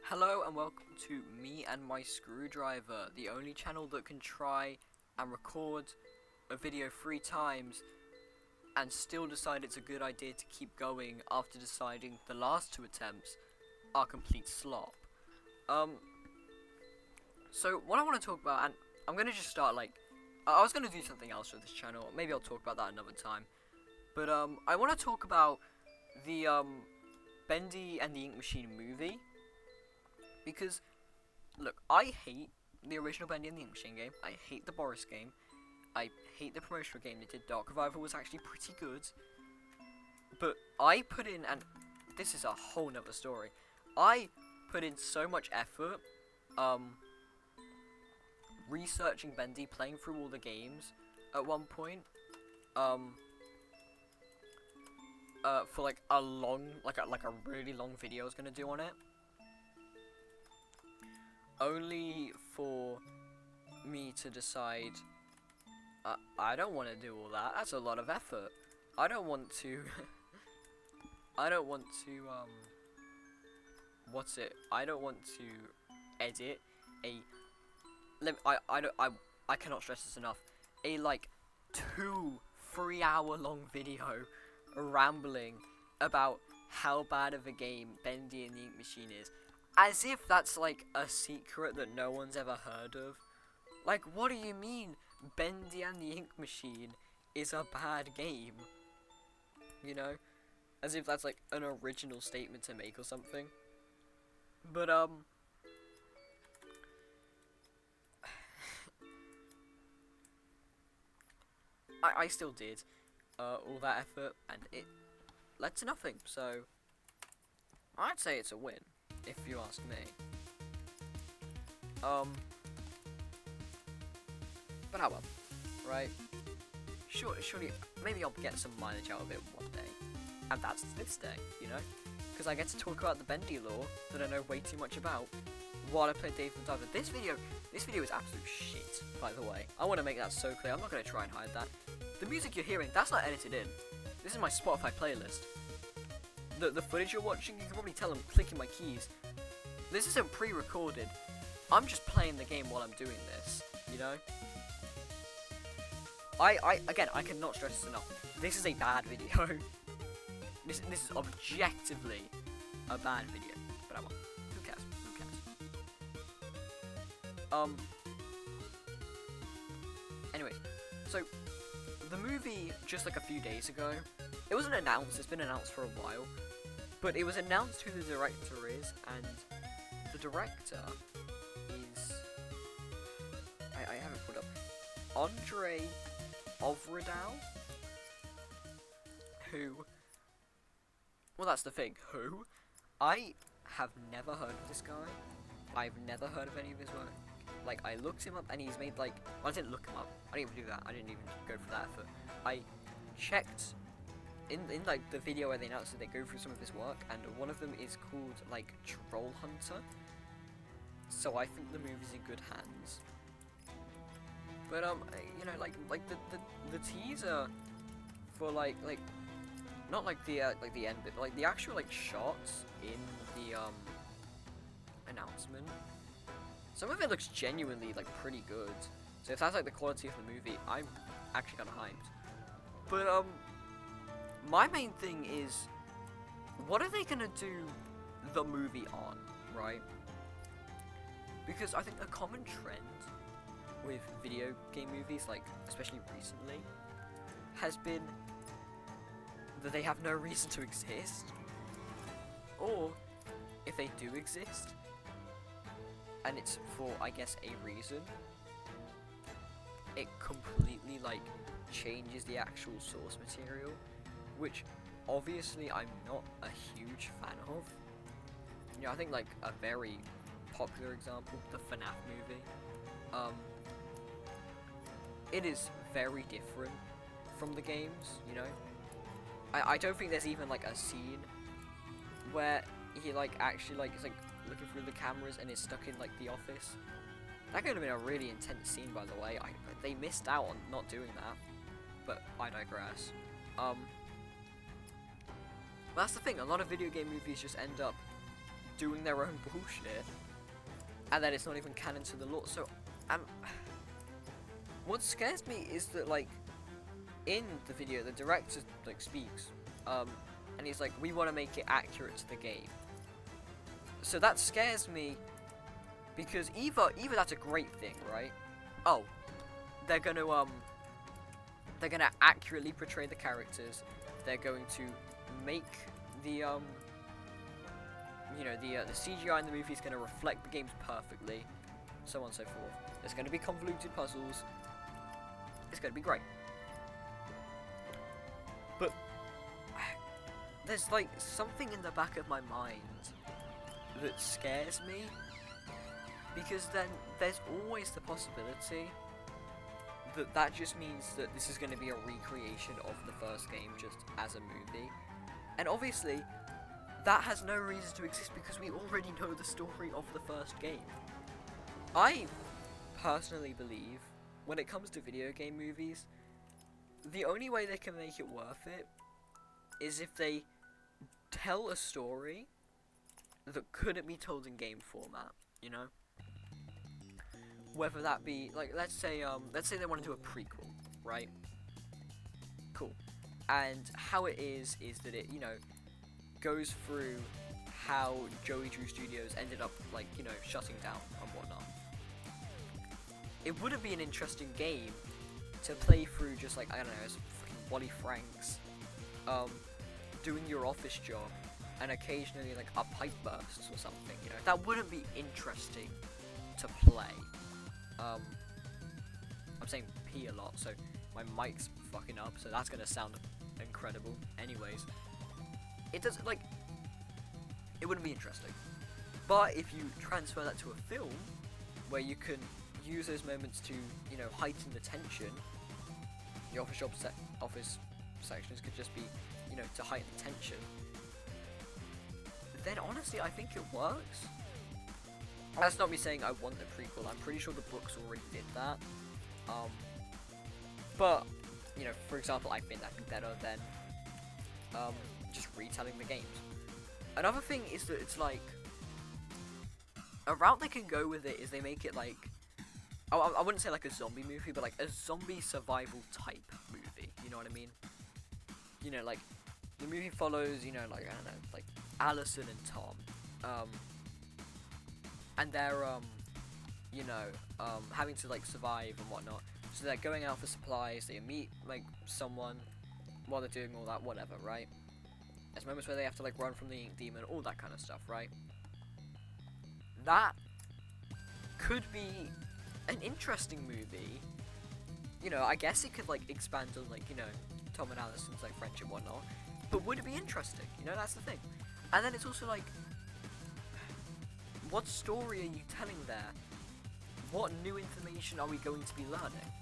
Hello and welcome to Me and My Screwdriver, the only channel that can try and record a video 3 times and still decide it's a good idea to keep going after deciding the last 2 attempts are complete slop. So what I want to talk about, and I'm going to just start I was going to do something else with this channel, maybe I'll talk about that another time, but I want to talk about the Bendy and the Ink Machine movie. Because, look, I hate the original Bendy and the Ink Machine game. I hate the Boris game. I hate the promotional game they did. Dark Revival was actually pretty good. But I put in, and this is a whole nother story. I put in so much effort, researching Bendy, playing through all the games at one point, for like a really long video I was gonna do on it. Only for me to decide, I don't want to do all that. That's a lot of effort. I don't want to. I don't want to. What's it? I don't want to edit a. I cannot stress this enough. A 2-3 hour long video rambling about how bad of a game Bendy and the Ink Machine is. As if that's like a secret that no one's ever heard of. Like, what do you mean Bendy and the Ink Machine is a bad game? You know? As if that's like an original statement to make or something. But I still did all that effort and it led to nothing, so I'd say it's a win, if you ask me. But how well, right? Surely, maybe I'll get some mileage out of it one day. And that's this day, you know? Because I get to talk about the Bendy lore that I know way too much about while I play Dave the Diver. This video is absolute shit, by the way. I want to make that so clear. I'm not going to try and hide that. The music you're hearing, that's not edited in. This is my Spotify playlist. The footage you're watching, you can probably tell I'm clicking my keys. This isn't pre-recorded. I'm just playing the game while I'm doing this, you know? Again, I cannot stress this enough. This is a bad video. This is objectively a bad video. But who cares? Anyways, so the movie just like a few days ago, it wasn't announced, it's been announced for a while, but it was announced who the director is, and the director is, I have it pulled up, Andre Ovredal, who, well, that's the thing, who? I have never heard of this guy. I've never heard of any of his work. Like, I looked him up and he's made well, I didn't look him up, I didn't even do that, I didn't even go for that effort. I checked in the video where they announced that they go through some of his work, and one of them is called Troll Hunter. So I think the movie's in good hands. But you know, the teaser for not the end bit, but the actual shots in the announcement. Some of it looks genuinely pretty good. So if that's the quality of the movie, I'm actually kinda hyped. But my main thing is, what are they gonna do the movie on, right? Because I think a common trend with video game movies, especially recently, has been that they have no reason to exist. Or, if they do exist, and it's for, I guess, a reason, it completely, changes the actual source material, which, obviously, I'm not a huge fan of. You know, I think, a very popular example, the FNAF movie, it is very different from the games, you know? I don't think there's even, a scene where he, actually, is, looking through the cameras and is stuck in, the office. That could have been a really intense scene, by the way. They missed out on not doing that. But I digress. That's the thing, a lot of video game movies just end up doing their own bullshit, and then it's not even canon to the lore. So, what scares me is that, like, in the video, the director, like, speaks, and he's like, we want to make it accurate to the game. So that scares me, because either that's a great thing, right? Oh, they're gonna accurately portray the characters. They're going to make the the CGI in the movie is going to reflect the games perfectly, so on and so forth. There's going to be convoluted puzzles. It's going to be great. But there's like something in the back of my mind that scares me, because then there's always the possibility that just means that this is going to be a recreation of the first game just as a movie. And obviously, that has no reason to exist because we already know the story of the first game. I personally believe, when it comes to video game movies, the only way they can make it worth it is if they tell a story that couldn't be told in game format, you know? Whether that be, like, let's say they want to do a prequel, right? Cool. And how it is that it, you know, goes through how Joey Drew Studios ended up, like, you know, shutting down and whatnot. It wouldn't be an interesting game to play through just, like, I don't know, as fucking Wally Franks, doing your office job, and occasionally, like, a pipe bursts or something, you know? That wouldn't be interesting to play. I'm saying P a lot, so my mic's fucking up, so that's gonna sound incredible. Anyways, it doesn't, like, it wouldn't be interesting. But if you transfer that to a film, where you can use those moments to, you know, heighten the tension, the office sections could just be, you know, to heighten the tension, then honestly, I think it works. That's not me saying I want the prequel. I'm pretty sure the books already did that. But, you know, for example, I think that'd be better than just retelling the games. Another thing is that it's like, a route they can go with it is they make it like, I wouldn't say like a zombie movie, but like a zombie survival type movie. You know what I mean? You know, like, the movie follows, you know, like, I don't know, like Allison and Tom. And they're, you know, having to, like, survive and whatnot. So they're going out for supplies, they meet, like, someone while they're doing all that, whatever, right? There's moments where they have to, like, run from the ink demon, all that kind of stuff, right? That could be an interesting movie. You know, I guess it could, like, expand on, like, you know, Tom and Allison's, like, friendship and whatnot. But would it be interesting? You know, that's the thing. And then it's also, like, what story are you telling there? What new information are we going to be learning?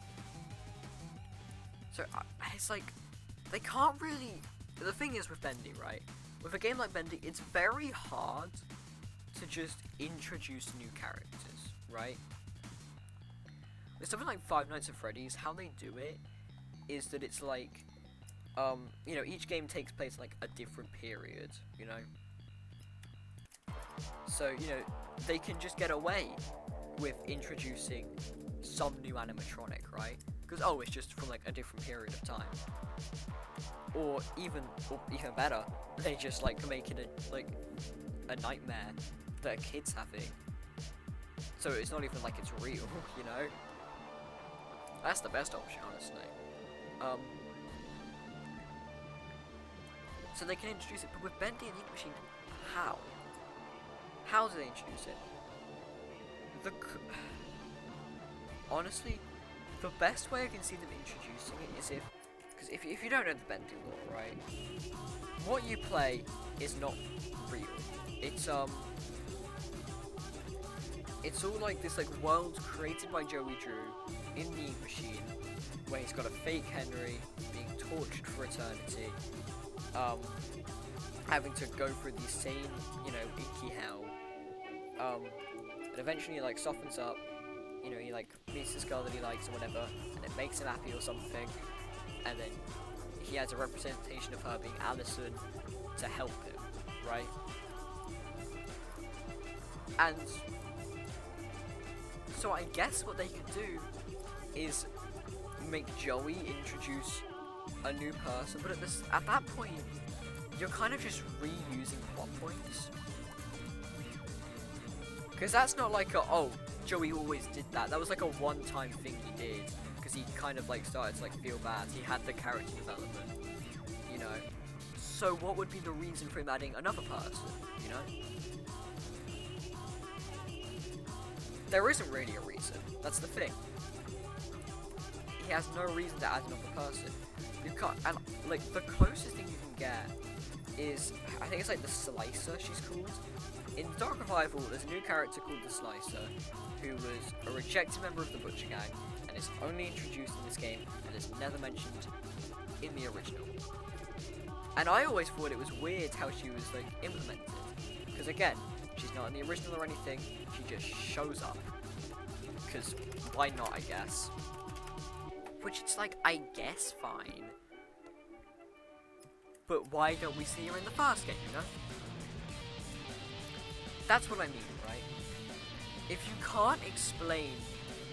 So, it's like, they can't really... The thing is with Bendy, right? With a game like Bendy, it's very hard to just introduce new characters, right? With something like Five Nights at Freddy's, how they do it is that it's like, you know, each game takes place like a different period, you know? So, you know, they can just get away with introducing some new animatronic, right? Because, oh, it's just from, like, a different period of time. Or even better, they just, like, make it a nightmare that a kid's having. So it's not even like it's real, you know? That's the best option, honestly. So they can introduce it, but with Bendy and Ink Machine, how? How do they introduce it? Honestly, the best way I can see them introducing it is because if you don't know the Bendy lore, right, what you play is not real. It's all like this like world created by Joey Drew in the Ink Machine, where he's got a fake Henry being tortured for eternity, having to go through the same, you know, inky hell. And eventually, like, softens up, you know, he, like, meets this girl that he likes or whatever, and it makes him happy or something, and then he has a representation of her being Allison to help him, right? And so I guess what they could do is make Joey introduce a new person, but at that point, you're kind of just reusing plot points. Because that's not like oh, Joey always did that. That was like a one-time thing he did, because he kind of like started to like feel bad. He had the character development, you know. So what would be the reason for him adding another person, you know? There isn't really a reason. That's the thing. He has no reason to add another person. You can't, and like the closest thing you can get is, I think it's like the Slicer she's called. In Dark Revival, there's a new character called the Slicer, who was a rejected member of the Butcher Gang, and is only introduced in this game, and is never mentioned in the original. And I always thought it was weird how she was like implemented, because again, she's not in the original or anything, she just shows up. Because why not, I guess. Which it's like, I guess fine. But why don't we see her in the first game, you know? That's what I mean, right? If you can't explain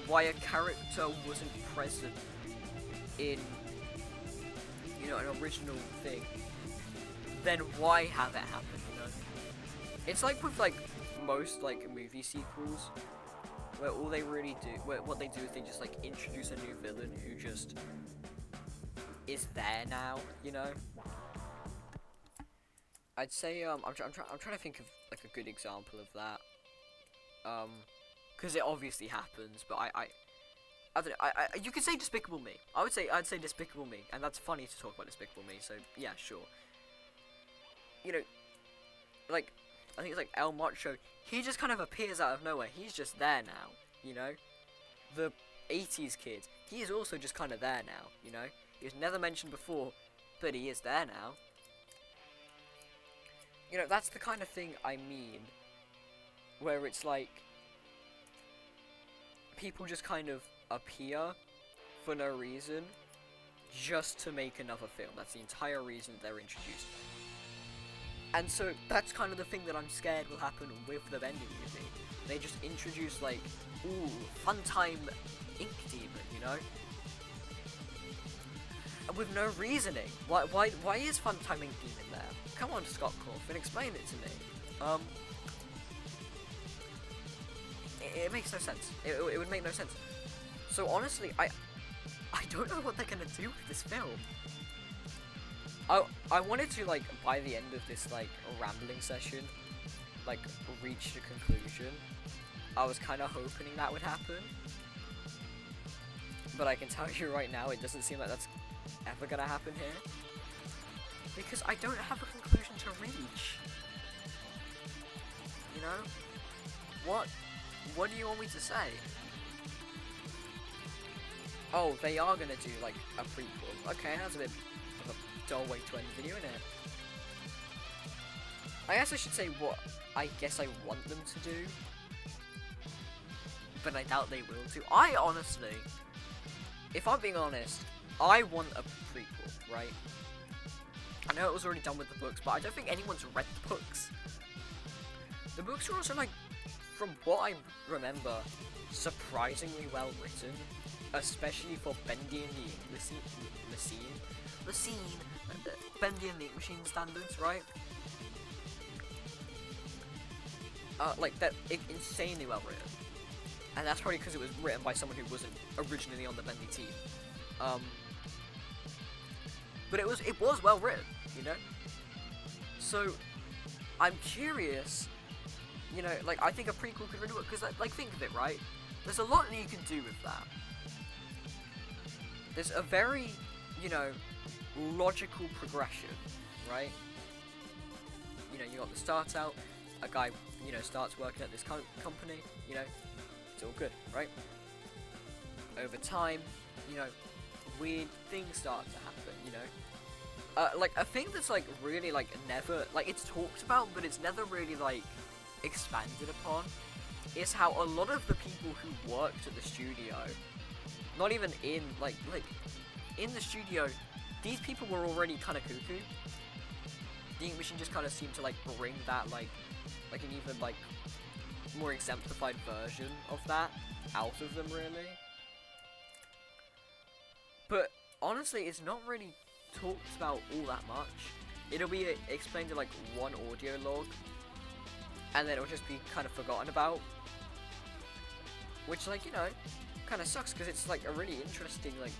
why a character wasn't present in, you know, an original thing, then why have it happen, you know? It's like with, like, most, like, movie sequels, where all they really do, what they do is they just, like, introduce a new villain who just is there now, you know? I'd say, I'm trying to think of, like, a good example of that, because it obviously happens, but I don't know, you could say Despicable Me. I'd say Despicable Me, and that's funny to talk about Despicable Me, so, yeah, sure. You know, like, I think it's like El Macho, he just kind of appears out of nowhere, he's just there now, you know? The 80s kid, he is also just kind of there now, you know? He was never mentioned before, but he is there now. You know, that's the kind of thing I mean, where it's like, people just kind of appear for no reason, just to make another film. That's the entire reason they're introduced. And so, that's kind of the thing that I'm scared will happen with the Bendy movie. They just introduce, like, ooh, fun time Ink Demon, you know? And with no reasoning. Why is fun time Ink Demon there? Come on, Scott Cawthon, explain it to me. It makes no sense. It would make no sense. So honestly, I don't know what they're gonna do with this film. I wanted to, like, by the end of this, like, rambling session, like, reach a conclusion. I was kind of hoping that would happen. But I can tell you right now, it doesn't seem like that's ever gonna happen here. Because I don't have a conclusion to reach. You know? What do you want me to say? Oh, they are gonna do, like, a prequel. Okay, that's a bit of a dull way to end the video, innit? I guess I should say what I guess I want them to do. But I doubt they will do. I honestly, if I'm being honest, I want a prequel, right? I know it was already done with the books, but I don't think anyone's read the books. The books are also, like, from what I remember, surprisingly well written, especially for Bendy and the Bendy and the Ink Machine standards, right? Like, they're insanely well written. And that's probably because it was written by someone who wasn't originally on the Bendy team. But it was well written, you know? So, I'm curious, you know, like, I think a prequel could really work, because, like, think of it, right? There's a lot that you can do with that. There's a very, you know, logical progression, right? You know, you got the start out, a guy, you know, starts working at this company, you know, it's all good, right? Over time, you know, weird things start to happen, you know? Like, a thing that's, like, really, like, never, like, it's talked about, but it's never really, like, expanded upon, is how a lot of the people who worked at the studio, not even in, like, in the studio, these people were already kind of cuckoo. The Ink Machine just kind of seemed to, like, bring that, like an even, like, more exemplified version of that out of them, really. But honestly, it's not really talked about all that much. It'll be explained in like one audio log, and then it'll just be kind of forgotten about. Which, like, you know, kind of sucks, because it's like a really interesting like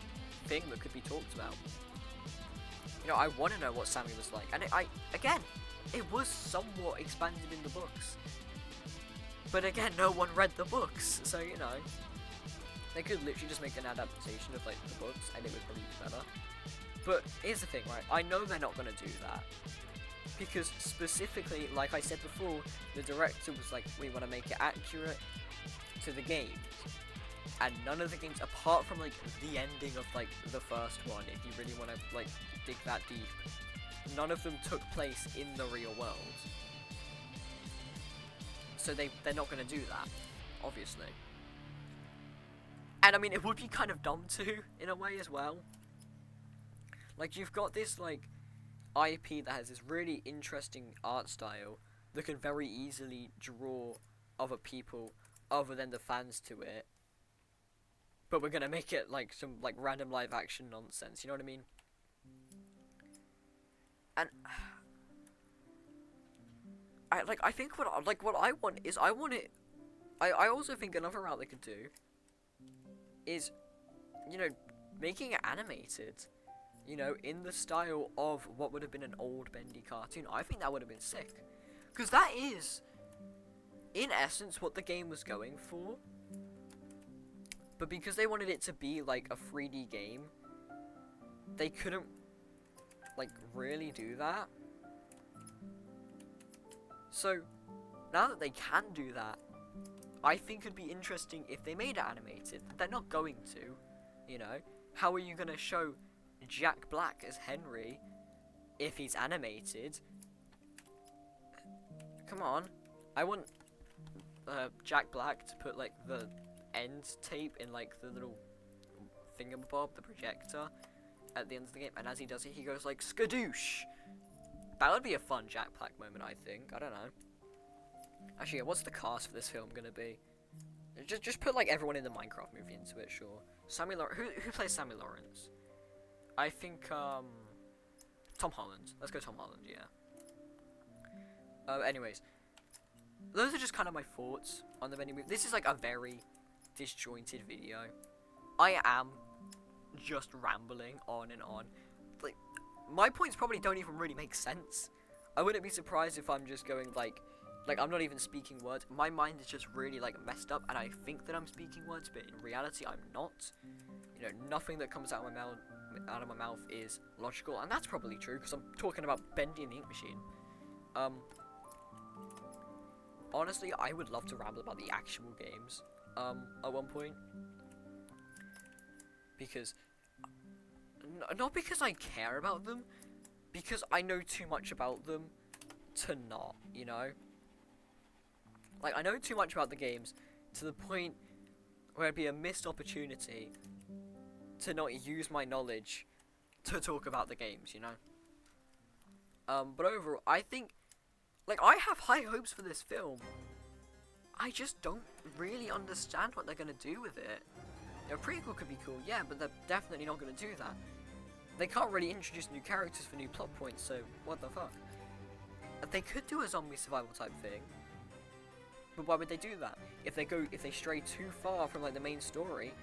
thing that could be talked about. You know, I want to know what Sammy was like, and it was somewhat expanded in the books. But again, no one read the books, so you know, they could literally just make an adaptation of like the books, and it would probably be better. But here's the thing, right? I know they're not gonna do that, because specifically, like I said before, the director was like, we want to make it accurate to the games. And none of the games, apart from like the ending of like the first one, if you really want to like dig that deep, none of them took place in the real world. So they're not going to do that, obviously. And I mean, it would be kind of dumb too, in a way as well. Like, you've got this like IP that has this really interesting art style that can very easily draw other people other than the fans to it. But we're gonna make it like some like random live action nonsense, you know what I mean? And I think what I want is I also think another route they could do is, you know, making it animated, you know, in the style of what would have been an old Bendy cartoon. I think that would have been sick, because that is, in essence, what the game was going for. But because they wanted it to be like a 3D game, they couldn't like really do that. So now that they can do that, I think it'd be interesting if they made it animated. They're not going to, you know. How are you gonna show Jack Black as Henry if he's animated? Come on, I want Jack Black to put like the end tape in like the little thingamabob, the projector, at the end of the game, and as he does it, he goes like skadoosh. That would be a fun Jack Black moment, I think. I don't know. Actually, yeah, what's the cast for this film gonna be? Just put like everyone in the Minecraft movie into it, sure. Sammy Lawrence. Who plays Sammy Lawrence? I think Tom Holland. Let's go Tom Holland. Yeah. Anyways, those are just kind of my thoughts on the Bendy movie. This is like a very disjointed video. I am just rambling on and on. Like, my points probably don't even really make sense. I wouldn't be surprised if I'm just going like I'm not even speaking words. My mind is just really like messed up, and I think that I'm speaking words, but in reality I'm not. You know, nothing that comes out of my mouth is logical, and that's probably true because I'm talking about Bendy and the Ink Machine. Honestly, I would love to ramble about the actual games at one point, because not because I care about them, because I know too much about them to not, you know? Like, I know too much about the games to the point where it'd be a missed opportunity to not use my knowledge to talk about the games, you know? But overall, I think, like, I have high hopes for this film. I just don't really understand what they're gonna do with it. You know, prequel could be cool, yeah, but they're definitely not gonna do that. They can't really introduce new characters for new plot points, so what the fuck? They could do a zombie survival type thing, but why would they do that? If they stray too far from like the main story,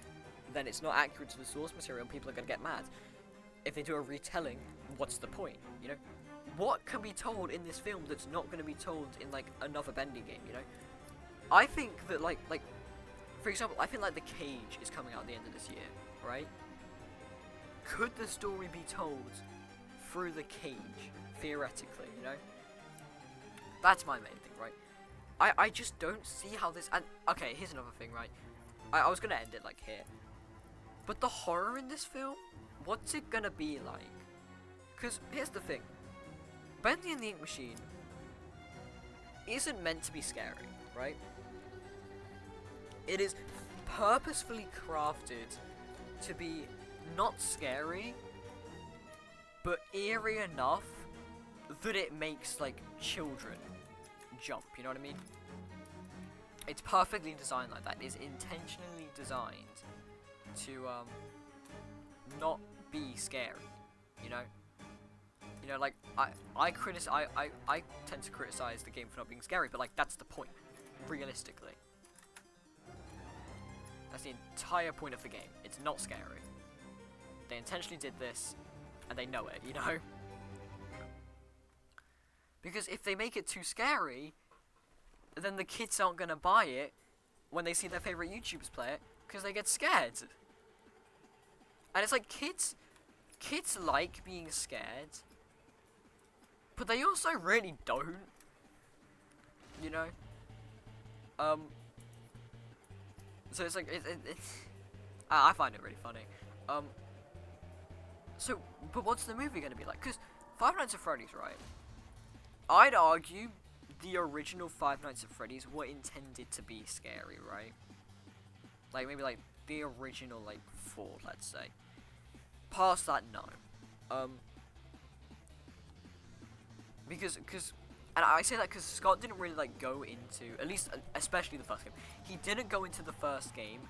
then it's not accurate to the source material and people are gonna get mad. If they do a retelling, what's the point, you know? What can be told in this film that's not gonna be told in like another Bendy game, you know? I think that like for example, I think like The Cage is coming out at the end of this year, right? Could the story be told through The Cage, theoretically, you know? That's my main thing, right? I just don't see how this... And, okay, here's another thing, right? I was gonna end it, like, here. But the horror in this film, what's it gonna be like? Because, here's the thing. Bendy and the Ink Machine isn't meant to be scary, right? It is purposefully crafted to be not scary, but eerie enough that it makes like children jump, you know what I mean? It's perfectly designed like that. It's intentionally designed to not be scary. You know. You know, like I tend to criticize the game for not being scary, but like that's the point, realistically. That's the entire point of the game. It's not scary. They intentionally did this, and they know it, you know? Because if they make it too scary, then the kids aren't gonna buy it when they see their favorite YouTubers play it, because they get scared. And it's like, kids like being scared, but they also really don't, you know? So it's like, I find it really funny. So, but what's the movie gonna be like? Because Five Nights at Freddy's, right? I'd argue the original Five Nights at Freddy's were intended to be scary, right? Like, maybe, like, the original, like, 4, let's say. Past that, no. Because, and I say that because Scott didn't really, like, go into, at least, especially the first game, he didn't go into the first game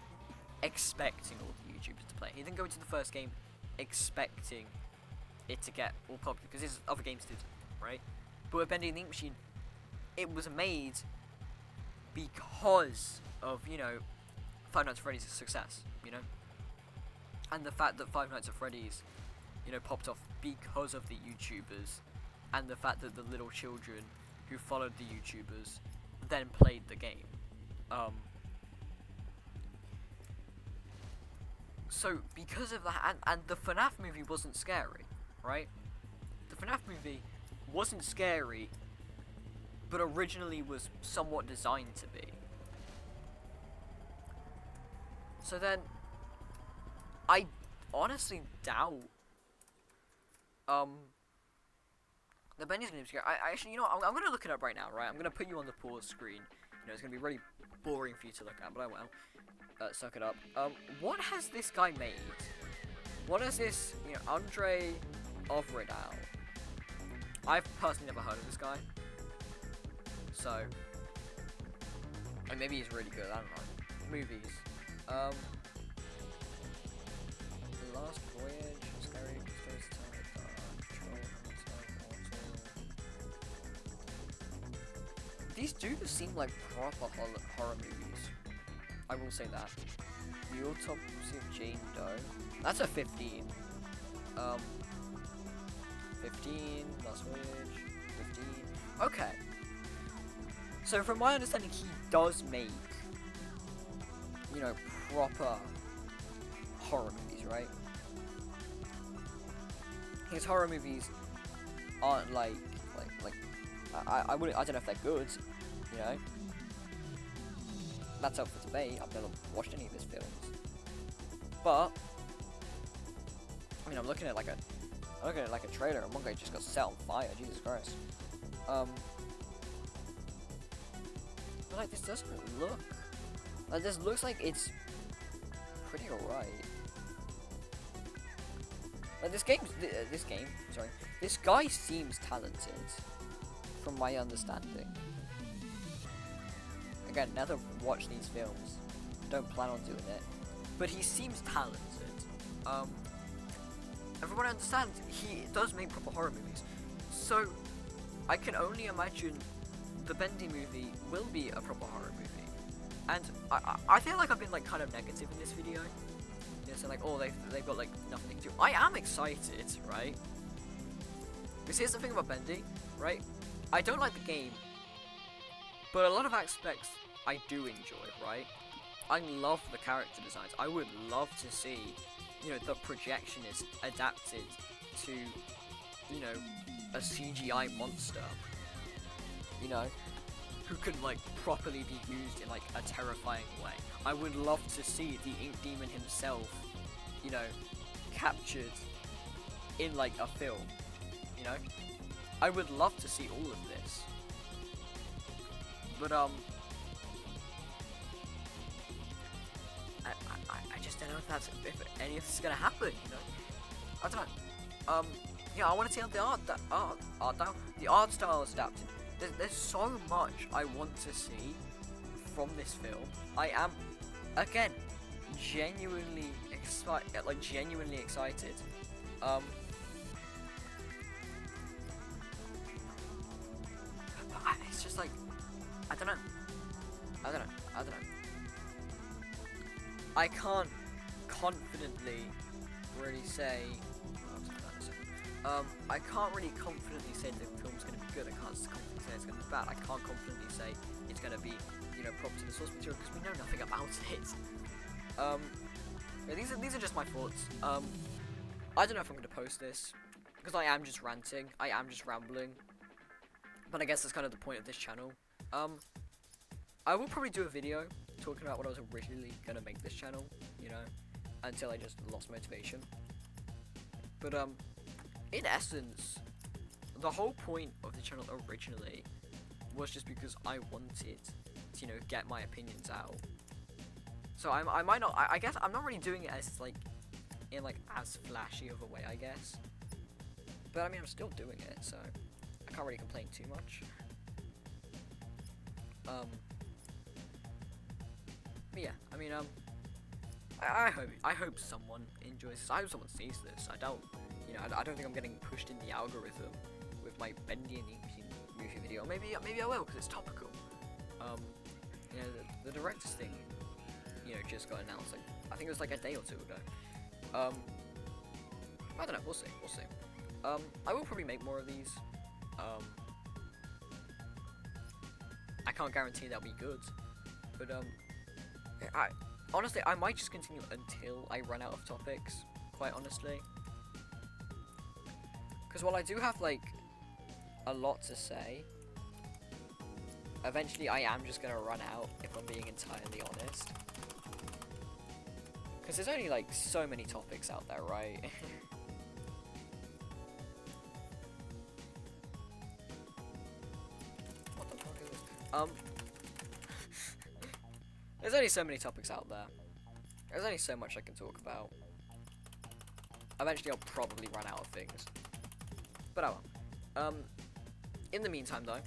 expecting all the YouTubers to play. He didn't go into the first game expecting it to get all popular, because his other games did, right? But with Bendy and the Ink Machine, it was made because of, you know, Five Nights at Freddy's' success, you know? And the fact that Five Nights at Freddy's, you know, popped off because of the YouTubers, and the fact that the little children who followed the YouTubers then played the game. So, because of that, and the FNAF movie wasn't scary, right? The FNAF movie wasn't scary, but originally was somewhat designed to be. So then, I honestly doubt, the Bendy's gonna be scary. I actually, you know what, I'm gonna look it up right now, right? I'm gonna put you on the pause screen. You know, it's gonna be really boring for you to look at, but I will. Suck it up. What has this guy made? What is this, you know, Andre Ovredal? I've personally never heard of this guy. So, and maybe he's really good, I don't know. Movies. Last Voyage, Scary Stories to Tell, These do seem like proper horror movies. I will say that. The Autopsy of Jane Doe. That's a 15. 15, Last Voyage, 15. Okay. So from my understanding, he does make, you know, proper horror movies, right? His horror movies aren't like I don't know if they're good, you know. That's up for debate. I've never watched any of his films, but I mean, I'm looking at like a trailer, and one guy just got set on fire. Jesus Christ. But like, this doesn't look like, this looks like it's pretty alright. Like, this guy seems talented, from my understanding. Again, never watched these films, don't plan on doing it, but he seems talented. Everyone understands he does make proper horror movies, so I can only imagine the Bendy movie will be a proper horror movie. And I feel like I've been like kind of negative in this video. You know, so like, oh, they've got like nothing to do. I am excited, right? Because here's the thing about Bendy, right? I don't like the game, but a lot of aspects I do enjoy, right? I love the character designs. I would love to see, you know, the projection is adapted to, you know, a CGI monster, you know, who can like properly be used in like a terrifying way. I would love to see the Ink Demon himself, you know, captured in like a film, you know. I would love to see all of this, but I just don't know if any of this is gonna happen, you know. I don't know. Yeah, I want to see how the art style is adapted. There's so much I want to see from this film. I am, again, genuinely excited. It's just like, I don't know. I can't confidently really say. I can't really confidently say the film's gonna be good. I can't confidently say it's gonna be bad. I can't confidently say it's gonna be, proper to the source material because we know nothing about it. Yeah, these are just my thoughts. I don't know if I'm gonna post this because I am just ranting. I am just rambling. But I guess that's kind of the point of this channel. I will probably do a video talking about what I was originally gonna make this channel, until I just lost motivation. But in essence, the whole point of the channel originally was just because I wanted to, get my opinions out. So I might not. I guess I'm not really doing it as in as flashy of a way, I guess. But I mean, I'm still doing it, so I can't really complain too much. But yeah, I mean, I hope someone enjoys this. I hope someone sees this. I don't think I'm getting pushed in the algorithm with my Bendy and movie video. Maybe I will because it's topical. The director's thing, just got announced. I think it was a day or two ago. I don't know. We'll see. I will probably make more of these. I can't guarantee they'll be good, but honestly, I might just continue until I run out of topics. Quite honestly, because while I do have a lot to say, eventually I am just gonna run out if I'm being entirely honest. Because there's only so many topics out there, right? What the fuck is this? There's only so many topics out there. There's only so much I can talk about. Eventually I'll probably run out of things. But I won't. In the meantime though,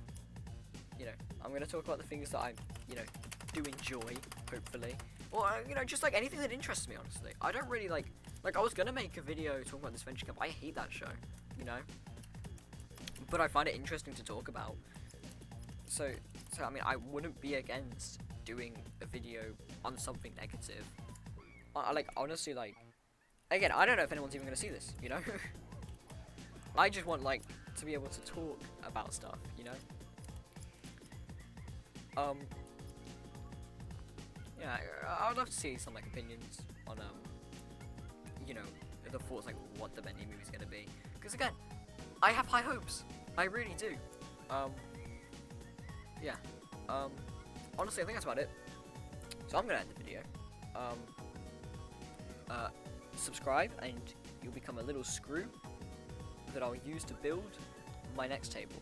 I'm gonna talk about the things that I, do enjoy, hopefully. Or, just anything that interests me, honestly. I don't really I was gonna make a video talking about this Venture Camp. I hate that show, But I find it interesting to talk about. So I mean, I wouldn't be against doing a video on something negative. Honestly, again, I don't know if anyone's even gonna see this, I just want, to be able to talk about stuff, Yeah, I would love to see some, opinions on, the thoughts, what the Bendy movie's gonna be. Because, again, I have high hopes. I really do. Yeah. Honestly, I think that's about it. So I'm gonna end the video. Subscribe, and you'll become a little screw that I'll use to build my next table.